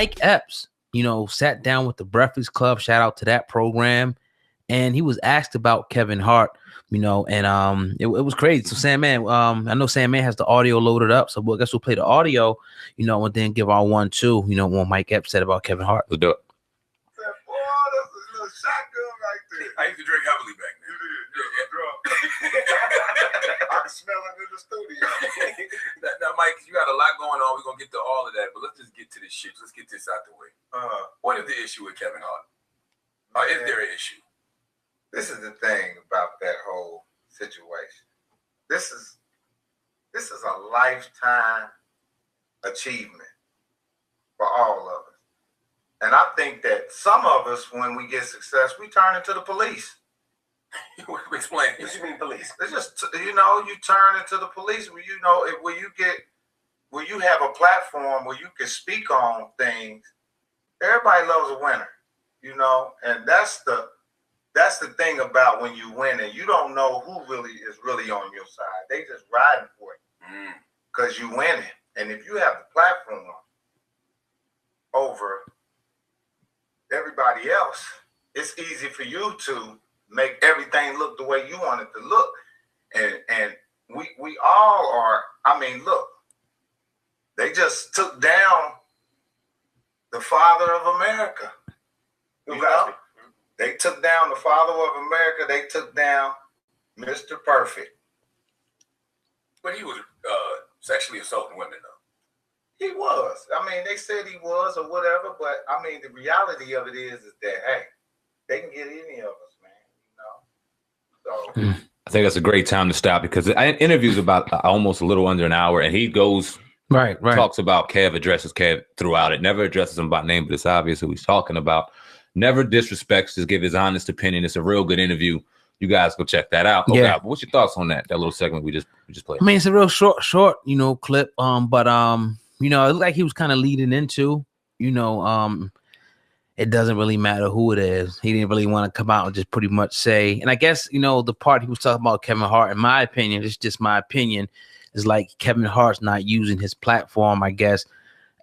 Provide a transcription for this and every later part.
Mike Epps, sat down with the Breakfast Club. Shout out to that program. And he was asked about Kevin Hart, and it was crazy. So Sandman, I know Sandman has the audio loaded up, so I guess we'll play the audio, and then give our 1-2, what Mike Epps said about Kevin Hart. Let's do it. Boy, that's a little shotgun right there. I used to drink heavily back then. You did, I can smell it in the studio. Now, Mike, you got a lot going on. We're gonna get to all of that, but let's just get to this shit. Let's get this out the way. What is the issue with Kevin Hart? Or is there an issue? This is the thing about that whole situation. This is a lifetime achievement for all of us. And I think that some of us, when we get success, we turn into the police. Explain. What you mean police? It's just, you turn into the police where, where you have a platform where you can speak on things. Everybody loves a winner, and that's the thing about when you win and you don't know who is really on your side. They just riding for it because you winning. And if you have the platform over everybody else, it's easy for you to make everything look the way you want it to look. And we all are, look, they just took down the father of America. They took down the father of America. They took down Mr. Perfect. But he was sexually assaulting women, though. He was. They said he was or whatever, but the reality of it is that, hey, they can get any of us, man. So I think that's a great time to stop because interviews about almost a little under an hour, and he goes right, talks about Kev, addresses Kev throughout it, never addresses him by name, but it's obvious who he's talking about. Never disrespects, just give his honest opinion. It's a real good interview. You guys go check that out. Yeah. What's your thoughts on that little segment we just played? It's a real short, clip. But it looked like he was kind of leading into, it doesn't really matter who it is. He didn't really want to come out and just pretty much say, and I guess, the part he was talking about Kevin Hart, in my opinion, it's just my opinion, is like Kevin Hart's not using his platform, I guess,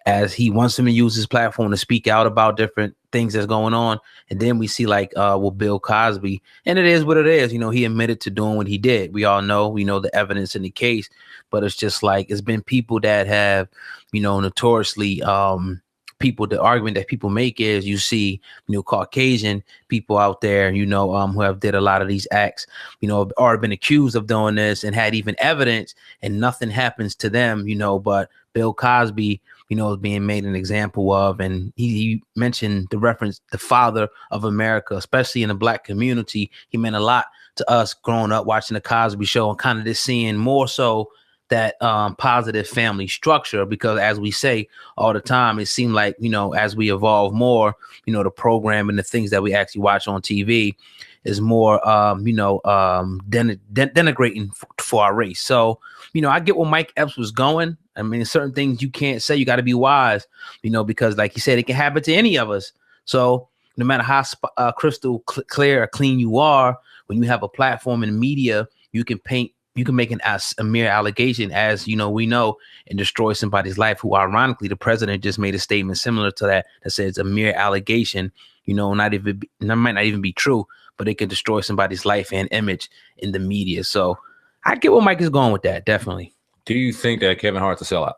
as he wants him to use his platform to speak out about different things that's going on. And then we see with Bill Cosby, and it is what it is. He admitted to doing what he did. We all know, we know the evidence in the case, but it's just like, it's been people that have, notoriously, the argument that people make is you see, Caucasian people out there, who have did a lot of these acts, or been accused of doing this and had even evidence and nothing happens to them, but Bill Cosby, is being made an example of. And he mentioned the reference, the father of America, especially in the Black community. He meant a lot to us growing up watching the Cosby Show and kind of just seeing more so that positive family structure, because as we say all the time, it seemed like, as we evolve more, the program and the things that we actually watch on TV is more, denigrating for our race. So, I get where Mike Epps was going. Certain things you can't say, you got to be wise, because like he said, it can happen to any of us. So no matter how crystal clear or clean you are, when you have a platform in the media, you can make a mere allegation, as we know, and destroy somebody's life, who ironically the president just made a statement similar to that says a mere allegation, might not even be true, but it can destroy somebody's life and image in the media. So I get where Mike is going with that. Definitely. Do you think that Kevin Hart's a sellout?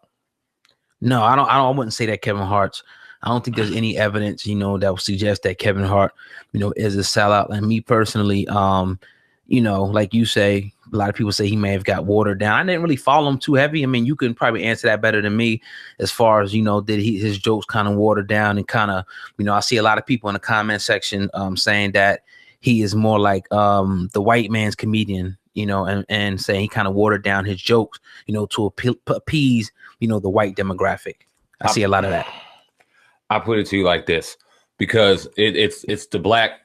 No, I wouldn't say that Kevin Hart's. I don't think there's any evidence, that would suggest that Kevin Hart, is a sellout. And me personally, like you say, a lot of people say he may have got watered down. I didn't really follow him too heavy. You can probably answer that better than me as far as, did his jokes kind of watered down and kind of, I see a lot of people in the comment section saying that he is more like the white man's comedian, and saying he kind of watered down his jokes, to appease, the white demographic. I see a lot of that. I put it to you like this, because it's the Black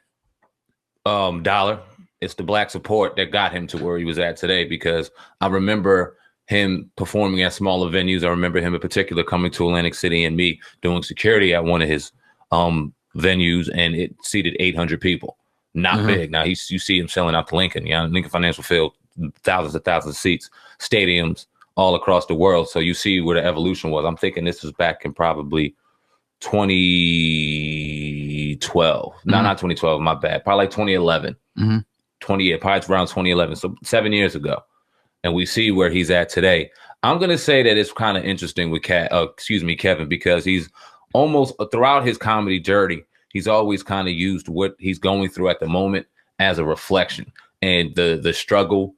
dollar. It's the Black support that got him to where he was at today, because I remember him performing at smaller venues. I remember him in particular coming to Atlantic City and me doing security at one of his venues, and it seated 800 people. Not big. Now you see him selling out to Lincoln. Lincoln Financial Field, thousands of seats, stadiums all across the world. So you see where the evolution was. I'm thinking this was back in probably 2012. No, not 2012. My bad. Probably like 2011. 20, probably around 2011. So 7 years ago. And we see where he's at today. I'm going to say that it's kind of interesting with Kevin, because he's almost throughout his comedy journey, he's always kind of used what he's going through at the moment as a reflection. And the struggle,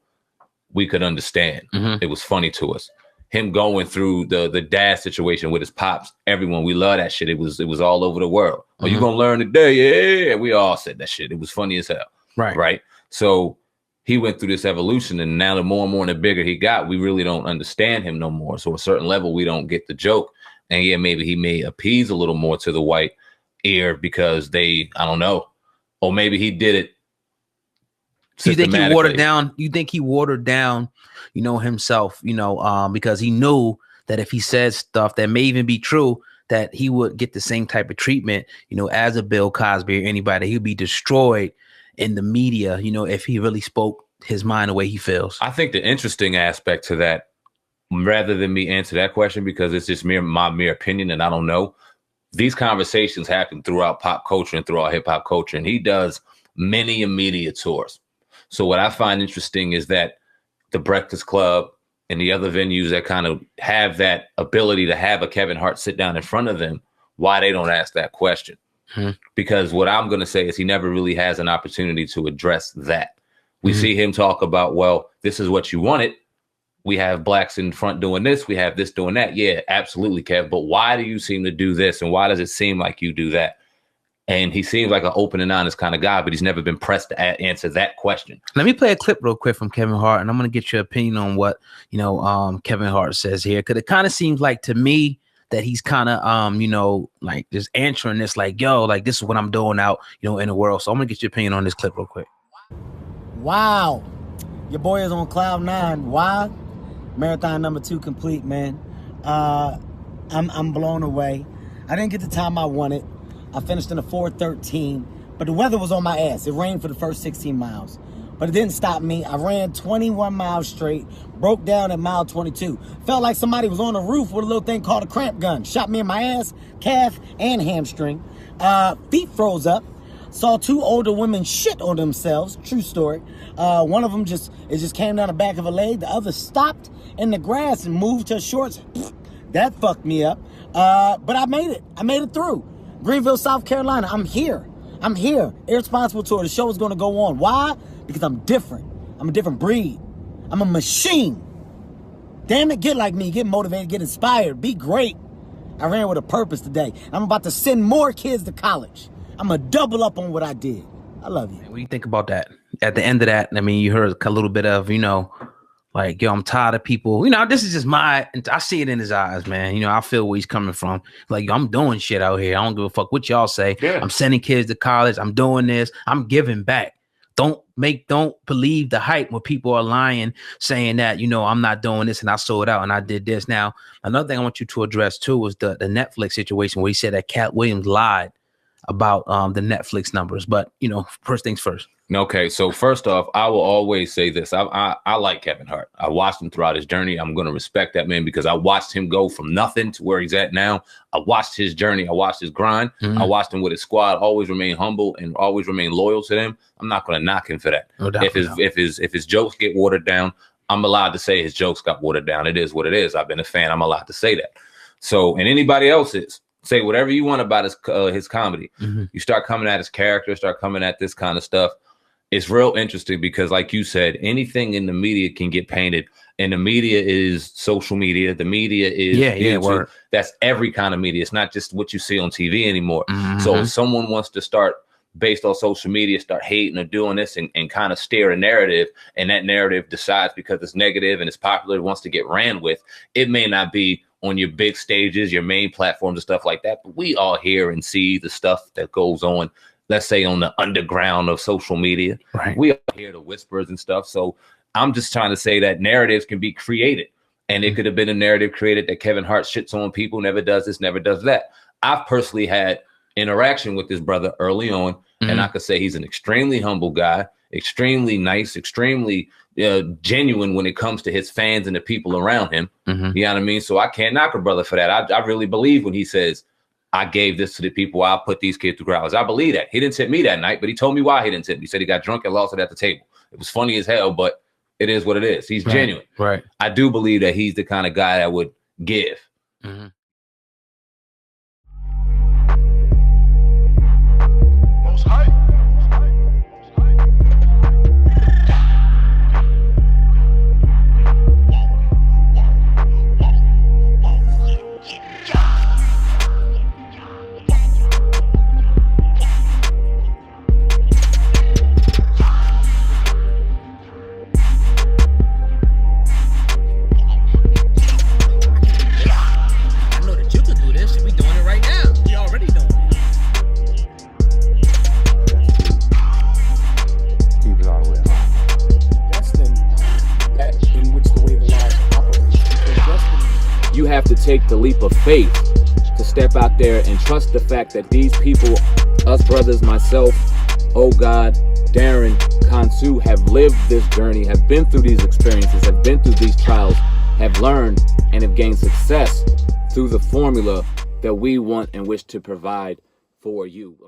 we could understand. It was funny to us. Him going through the dad situation with his pops, everyone, we love that shit. It was all over the world. Oh, you gonna learn today? Yeah, we all said that shit. It was funny as hell. Right. So he went through this evolution, and now the more and more and the bigger he got, we really don't understand him no more. So at a certain level, we don't get the joke. And yeah, maybe he may appease a little more to the white ear because I don't know. Or maybe he did it. You think he watered down? You think he watered down, himself, because he knew that if he said stuff that may even be true, that he would get the same type of treatment, as a Bill Cosby or anybody. He'd be destroyed in the media, if he really spoke his mind the way he feels. I think the interesting aspect to that, rather than me answer that question, because it's just my mere opinion and I don't know, these conversations happen throughout pop culture and throughout hip hop culture, and he does many media tours. So what I find interesting is that the Breakfast Club and the other venues that kind of have that ability to have a Kevin Hart sit down in front of them, why they don't ask that question. Because what I'm going to say is he never really has an opportunity to address that. We see him talk about, well, this is what you wanted. We have blacks in front doing this. We have this doing that. Yeah, absolutely, Kev. But why do you seem to do this? And why does it seem like you do that? And he seems like an open and honest kind of guy, but he's never been pressed to answer that question. Let me play a clip real quick from Kevin Hart, and I'm going to get your opinion on what, Kevin Hart says here. Because it kind of seems like to me that he's kind of, like just answering this like, yo, like this is what I'm doing out, in the world. So I'm going to get your opinion on this clip real quick. Wow. Your boy is on cloud 9. Why? Marathon number 2 complete, man. I'm blown away. I didn't get the time I wanted. I finished in a 4:13, but the weather was on my ass. It rained for the first 16 miles, but it didn't stop me. I ran 21 miles straight, broke down at mile 22. Felt like somebody was on the roof with a little thing called a cramp gun. Shot me in my ass, calf, and hamstring. Feet froze up. Saw 2 older women shit on themselves. True story. One of them just came down the back of a leg. The other stopped in the grass and moved her shorts. That fucked me up. But I made it. I made it through. Greenville, South Carolina. I'm here. Irresponsible tour. The show is going to go on. Why? Because I'm different. I'm a different breed. I'm a machine. Damn it, get like me. Get motivated. Get inspired. Be great. I ran with a purpose today. I'm about to send more kids to college. I'm going to double up on what I did. I love you. What do you think about that? At the end of that, I mean, you heard a little bit of, like, yo, I'm tired of people. This is just I see it in his eyes, man. I feel where he's coming from. Like, yo, I'm doing shit out here. I don't give a fuck what y'all say. Yeah. I'm sending kids to college. I'm doing this. I'm giving back. Don't believe the hype when people are lying, saying that, I'm not doing this and I sold out and I did this. Now, another thing I want you to address too was the Netflix situation where he said that Cat Williams lied about the Netflix numbers. But, first things first. Okay, so first off, I will always say this. I like Kevin Hart. I watched him throughout his journey. I'm going to respect that man because I watched him go from nothing to where he's at now. I watched his journey. I watched his grind. I watched him with his squad, always remain humble and always remain loyal to them. I'm not going to knock him for that. No doubt, if his jokes get watered down, I'm allowed to say his jokes got watered down. It is what it is. I've been a fan. I'm allowed to say that. So, and anybody else is. Say whatever you want about his comedy. You start coming at his character, start coming at this kind of stuff. It's real interesting because, like you said, anything in the media can get painted, and the media is social media. The media is YouTube. That's every kind of media. It's not just what you see on TV anymore. So if someone wants to start based on social media, start hating or doing this and kind of steer a narrative, and that narrative decides because it's negative and it's popular, wants to get ran with, it may not be on your big stages, your main platforms and stuff like that. But we all hear and see the stuff that goes on, let's say on the underground of social media. Right. We all hear the whispers and stuff. So I'm just trying to say that narratives can be created. And it could have been a narrative created that Kevin Hart shits on people, never does this, never does that. I've personally had interaction with this brother early on. And I could say he's an extremely humble guy, extremely nice, extremely genuine when it comes to his fans and the people around him. You know what I mean? So I can't knock a brother for that. I really believe when he says, I gave this to the people. I'll put these kids through crowds. I believe that. He didn't tip me that night, but he told me why he didn't tip me. He said he got drunk and lost it at the table. It was funny as hell, but it is what it is. He's genuine. Right. I do believe that he's the kind of guy that would give. Mm-hmm. You have to take the leap of faith to step out there and trust the fact that these people, us brothers, myself, oh God, Darren, Kansu, have lived this journey, have been through these experiences, have been through these trials, have learned and have gained success through the formula that we want and wish to provide for you.